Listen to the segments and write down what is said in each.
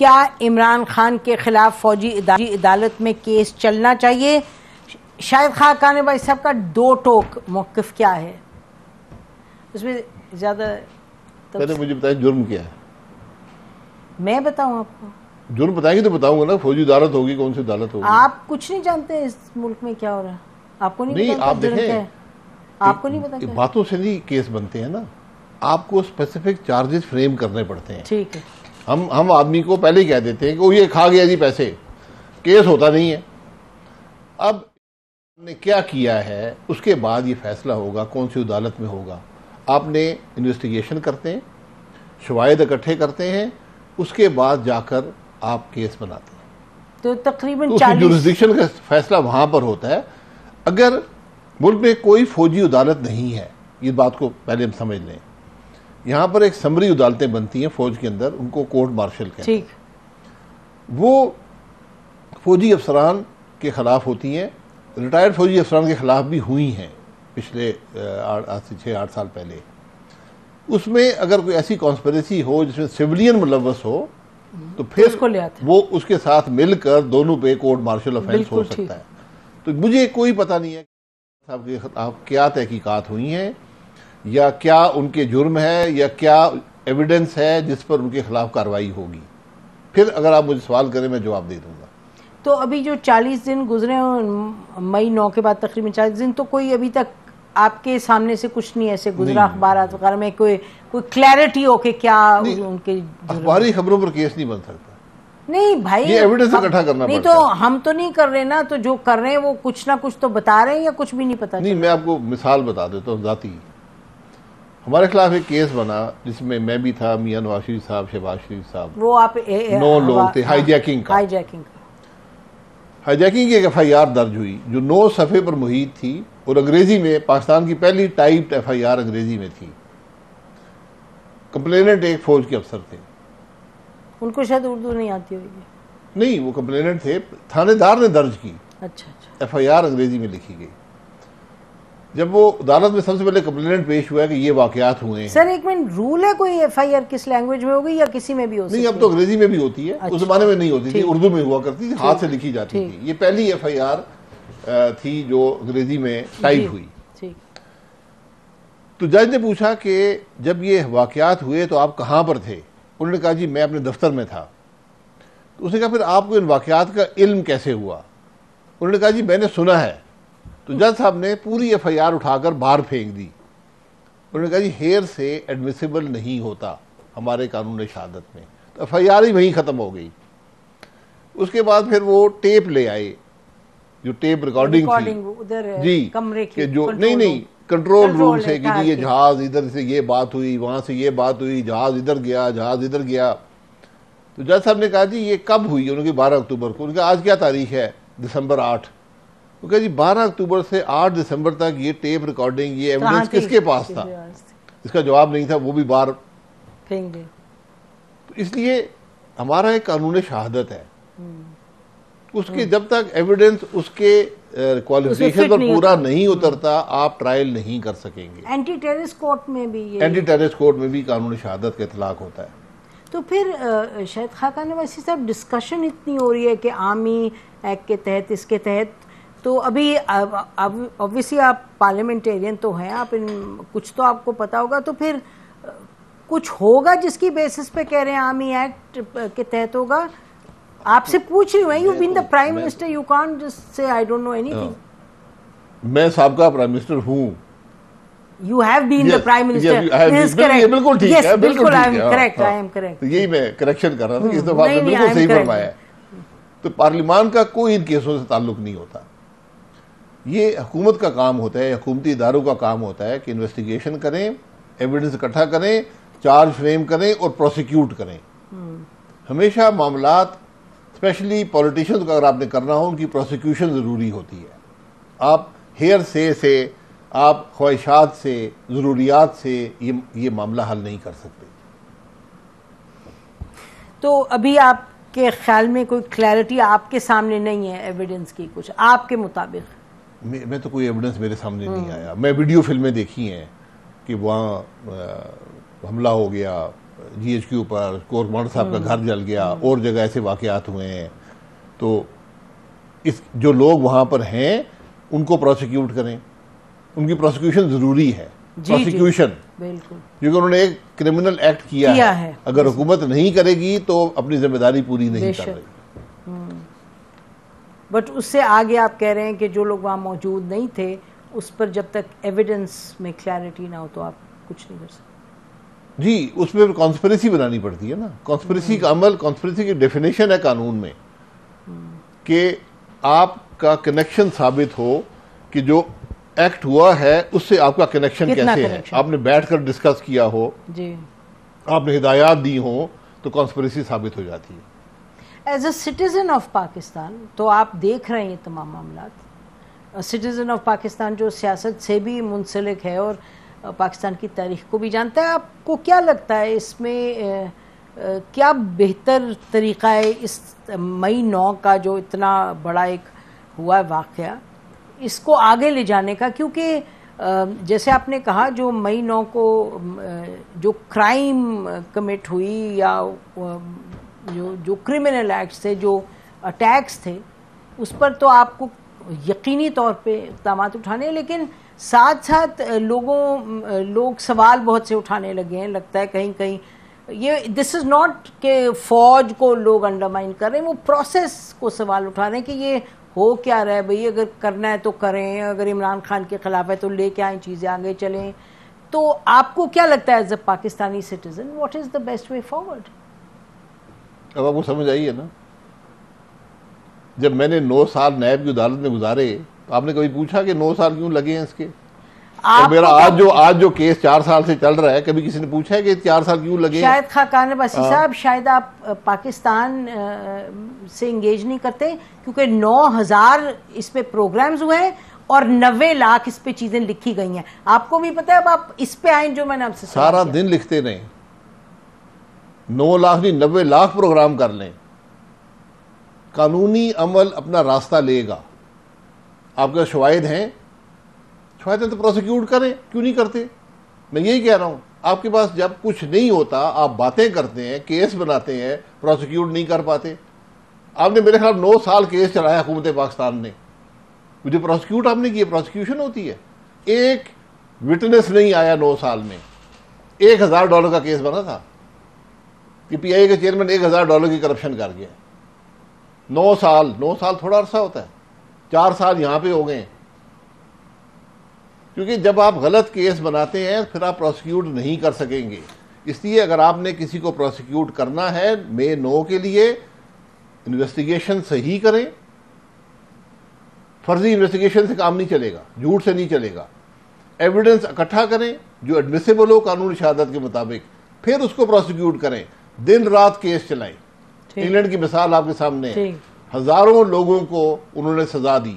क्या इमरान खान के खिलाफ फौजी अदालत में केस चलना चाहिए? शाहिद खाकान भाई साहब का दो टोक मौक़िफ़ क्या है उसमें? ज़्यादा पहले मुझे बताएं जुर्म क्या है। मैं बताऊं आपको? जुर्म बताएंगे तो बताऊंगा ना। फौजी अदालत होगी, कौन सी अदालत होगी? आप कुछ नहीं जानते इस मुल्क में क्या हो रहा है? आपको नहीं पता? आप देखें, आपको नहीं पता? बातों से नहीं केस बनते हैं ना, आपको स्पेसिफिक चार्जेस फ्रेम करने पड़ते हैं। ठीक है। हम आदमी को पहले ही कह देते हैं कि वो ये खा गया जी पैसे, केस होता नहीं है। अब ने क्या किया है उसके बाद ये फैसला होगा कौन सी अदालत में होगा। आपने इन्वेस्टिगेशन करते हैं, शवाहिद इकट्ठे करते हैं, उसके बाद जाकर आप केस बनाते हैं। तो तकरीबन तो जुरिस्डिक्शन का फैसला वहां पर होता है। अगर मुल्क में कोई फौजी अदालत नहीं है, ये बात को पहले हम समझ लें, यहाँ पर एक समरी अदालतें बनती हैं फौज के अंदर, उनको कोर्ट मार्शल कहते हैं। वो फौजी अफसरान के खिलाफ होती हैं, रिटायर्ड फौजी अफसरान के खिलाफ भी हुई हैं पिछले 6-8 साल पहले। उसमें अगर कोई ऐसी कॉन्स्पिरेसी हो जिसमें सिविलियन मुलव्वस हो तो फिर वो उसके साथ मिलकर दोनों पे कोर्ट मार्शल ऑफेंस हो सकता है। तो मुझे कोई पता नहीं है आप क्या तहकीकात हुई हैं या क्या उनके जुर्म है या क्या एविडेंस है जिस पर उनके खिलाफ कार्रवाई होगी। फिर अगर आप मुझे सवाल करें मैं जवाब दे दूंगा। तो अभी जो 40 दिन गुजरे मई 9 के बाद तकरीबन 40 दिन, तो कोई अभी तक आपके सामने से कुछ नहीं ऐसे गुजरा अखबारात वगैरह में कोई क्लैरिटी हो कि क्या उनके? अखबारी खबरों पर केस नहीं बन सकता। नहीं भाई, ये एविडेंस इकट्ठा करना नहीं पड़ता तो हम तो नहीं कर रहे ना, तो जो कर रहे हैं वो कुछ ना कुछ तो बता रहे हैं या कुछ भी नहीं पता? नहीं, मैं आपको मिसाल बता देता हूँ जाती। हमारे खिलाफ एक केस बना जिसमें मैं भी था, मियां नवाज शरीफ साहब, शहबाज शरीफ साहब, वो आप 9 लोग थे। हाईजैकिंग की एक FIR दर्ज हुई जो 9 सफ़े पर मुहित थी और अंग्रेजी में, पाकिस्तान की पहली टाइप्ड FIR अंग्रेजी में थी। कंप्लेनेंट एक फौज के अफसर थे, उनको शायद उर्दू नहीं आती होगी। नहीं, वो कंप्लेनेंट थे, थानेदार ने दर्ज की। अच्छा। FIR अंग्रेजी में लिखी गई। जब वो अदालत में सबसे पहले कंप्लेनेंट पेश हुआ कि ये वाकयात हुए हैं। सर एक मिनट, रूल है कोई FIR किस लैंग्वेज में होगी या किसी में भी हो सकती है? नहीं, अब तो अंग्रेजी में भी होती है। उस जमाने में नहीं होती थी, उर्दू में हुआ करती थी, हाथ से लिखी जाती थी। ये पहली FIR थी जो अंग्रेजी में टाइप हुई। तो जज ने पूछा कि जब ये वाकयात हुए तो आप कहाँ पर थे? उन्होंने कहा जी मैं अपने दफ्तर में था। तो उसने कहा फिर आपको इन वाकयात का इल्म कैसे हुआ? उन्होंने कहा जी मैंने सुना है। तो जज साहब ने पूरी FIR उठाकर बाहर फेंक दी। उन्होंने कहा जी हेर से एडमिसिबल नहीं होता हमारे कानून शहादत में। तो FIR ही वहीं ख़त्म हो गई। उसके बाद फिर वो टेप ले आए, जो टेप रिकॉर्डिंग थी जी, कमरे की, कि जो नहीं कंट्रोल रूम से कि ये जहाज इधर से ये बात हुई, वहां से ये बात हुई, जहाज इधर गया, जहाज इधर गया। तो जज साहब ने कहा जी ये कब हुई? उन्होंने 12 अक्टूबर को। उनका आज क्या तारीख है? दिसंबर 8। वो कहा जी 12 अक्टूबर से 8 दिसंबर तक ये टेप रिकॉर्डिंग, ये एविडेंस किसके पास था? इसका जवाब नहीं था, वो भी बाहर फेंक दे। तो इसलिए हमारा एक कानून शहादत है, उसके जब तक एविडेंस उसके क्वालिफिकेशन पर पूरा नहीं उतरता आप ट्रायल नहीं कर सकेंगे। एंटी टेररिस्ट कोर्ट में भी कानून शहादत का इतलाक होता है। तो फिर शाहिद खाकान वैसे सब डिस्कशन इतनी हो रही है कि आर्मी एक्ट के तहत, इसके तहत, तो अभी ऑब्वियसली आप पार्लियामेंटेरियन तो हैं, आप कुछ तो आपको पता होगा, तो फिर कुछ होगा जिसकी बेसिस पे कह रहे हैं आर्मी एक्ट के तहत होगा? आपसे पूछ रही हूँ, you been the prime minister, you can't just say I don't know anything. मैं साबका प्राइम मिनिस्टर हूँ। You have been the prime minister. This is correct. बिल्कुल ठीक है, बिल्कुल I am correct. I am correct. तो यही मैं करेक्शन कर रहा था कि इस दफा आपने बिल्कुल सही फरमाया है। तो पार्लियामान का कोई इन केसों से ताल्लुक नहीं होता। ये हुकूमत का काम होता है, हुकूमती इदारों का काम होता है कि इन्वेस्टिगेशन करें, एविडेंस इकट्ठा करें, चार्ज फ्रेम करें और प्रोसिक्यूट करें। हमेशा मामलात, स्पेशली पॉलिटिशियंस का अगर आपने करना हो, उनकी प्रोसिक्यूशन ज़रूरी होती है। आप हेयर से आप ख्वाहिशात से, ज़रूरियात से ये मामला हल नहीं कर सकते। तो अभी आपके ख्याल में कोई क्लैरिटी आपके सामने नहीं है एविडेंस की कुछ आपके मुताबिक? मैं तो कोई एविडेंस मेरे सामने नहीं आया। मैं वीडियो फिल्में देखी हैं कि वहाँ हमला हो गया, GHQ पर, कोर कमांडर साहब का घर जल गया, और जगह ऐसे वाकयात हुए हैं। तो इस जो लोग वहां पर हैं उनको प्रोसिक्यूट करें, उनकी प्रोसिक्यूशन जरूरी है। प्रोसिक्यूशन बिल्कुल, क्योंकि उन्होंने एक क्रिमिनल एक्ट किया है। अगर हुकूमत नहीं करेगी तो अपनी जिम्मेदारी पूरी नहीं कर रही। बट उससे आगे आप कह रहे हैं कि जो लोग वहाँ मौजूद नहीं थे उस पर जब तक एविडेंस में क्लैरिटी ना हो तो आप कुछ नहीं कर सकते। जी, उसमें कॉन्स्पिरेसी बनानी पड़ती है ना। कॉन्स्पिरेसी का अमल, कॉन्स्पिरेसी की डेफिनेशन है कानून में कि आपका कनेक्शन साबित हो कि जो एक्ट हुआ है उससे आपका कनेक्शन कैसे है। आपने बैठकर डिस्कस किया हो जी, आपने हिदायत दी हो तो कॉन्स्पिरेसी साबित हो जाती है। As a citizen of Pakistan तो आप देख रहे हैं ये तमाम मामला। सिटीजन ऑफ पाकिस्तान जो सियासत से भी मुंसलिक है और पाकिस्तान की तारीख को भी जानता है, आपको क्या लगता है इसमें क्या बेहतर तरीका है इस मई 9 का जो इतना बड़ा एक हुआ वाक़या, इसको आगे ले जाने का? क्योंकि जैसे आपने कहा जो मई 9 को जो क्राइम कमिट हुई या जो क्रिमिनल एक्ट्स थे, जो अटैक्स थे, उस पर तो आपको यकीनी तौर पे इक़दाम उठाने, लेकिन साथ साथ लोग सवाल बहुत से उठाने लगे हैं। लगता है कहीं कहीं ये दिस इज़ नॉट कि फ़ौज को लोग अंडरमाइन कर रहे हैं, वो प्रोसेस को सवाल उठा रहे हैं कि ये हो क्या रहा है भाई, अगर करना है तो करें, अगर इमरान खान के खिलाफ है तो लेके आए चीज़ें आगे चलें। तो आपको क्या लगता है as a Pakistani citizen what is the best way forward? अब आपको समझ आई है ना, जब मैंने 9 साल नैब की अदालत में गुजारे तो आपने कभी पूछा कि 9 साल क्यों लगे हैं इसके? तो मेरा आज जो केस 4 साल से चल रहा है, कभी किसी ने पूछा है कि 4 साल क्यों लगे? शायद खाकान अब्बासी साहब, शायद आप पाकिस्तान से इंगेज नहीं करते क्योंकि 9000 इस पे प्रोग्राम्स हुए हैं और 90 लाख इस पे चीजें लिखी गई हैं। आपको भी पता है, अब आप इस पे आए जो मैंने आपसे सारा दिन लिखते रहे, 9 लाख नहीं 90 लाख प्रोग्राम कर लें, कानूनी अमल अपना रास्ता लेगा। आपके शवाहिद हैं, शवाहिद हैं तो प्रोसिक्यूट करें, क्यों नहीं करते? मैं यही कह रहा हूं, आपके पास जब कुछ नहीं होता आप बातें करते हैं, केस बनाते हैं, प्रोसिक्यूट नहीं कर पाते। आपने मेरे ख्याल 9 साल केस चलाया हुकूमत पाकिस्तान ने, मुझे प्रोसिक्यूट आपने किया, प्रोसिक्यूशन होती है। एक विटनेस नहीं आया 9 साल में। $1000 का केस बना था कि PIA के चेयरमैन $1000 की करप्शन कर गया। 9 साल थोड़ा अरसा होता है, 4 साल यहां पे हो गए। क्योंकि जब आप गलत केस बनाते हैं फिर आप प्रोसिक्यूट नहीं कर सकेंगे। इसलिए अगर आपने किसी को प्रोसिक्यूट करना है मई 9 के लिए, इन्वेस्टिगेशन सही करें। फर्जी इन्वेस्टिगेशन से काम नहीं चलेगा, झूठ से नहीं चलेगा। एविडेंस इकट्ठा करें जो एडमिसिबल हो कानूनी शहादत के मुताबिक, फिर उसको प्रोसिक्यूट करें। दिन रात केस चलाएं। इंग्लैंड की मिसाल आपके सामने है, हजारों लोगों को उन्होंने सजा दी।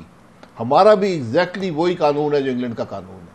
हमारा भी एग्जैक्टली वही कानून है जो इंग्लैंड का कानून है।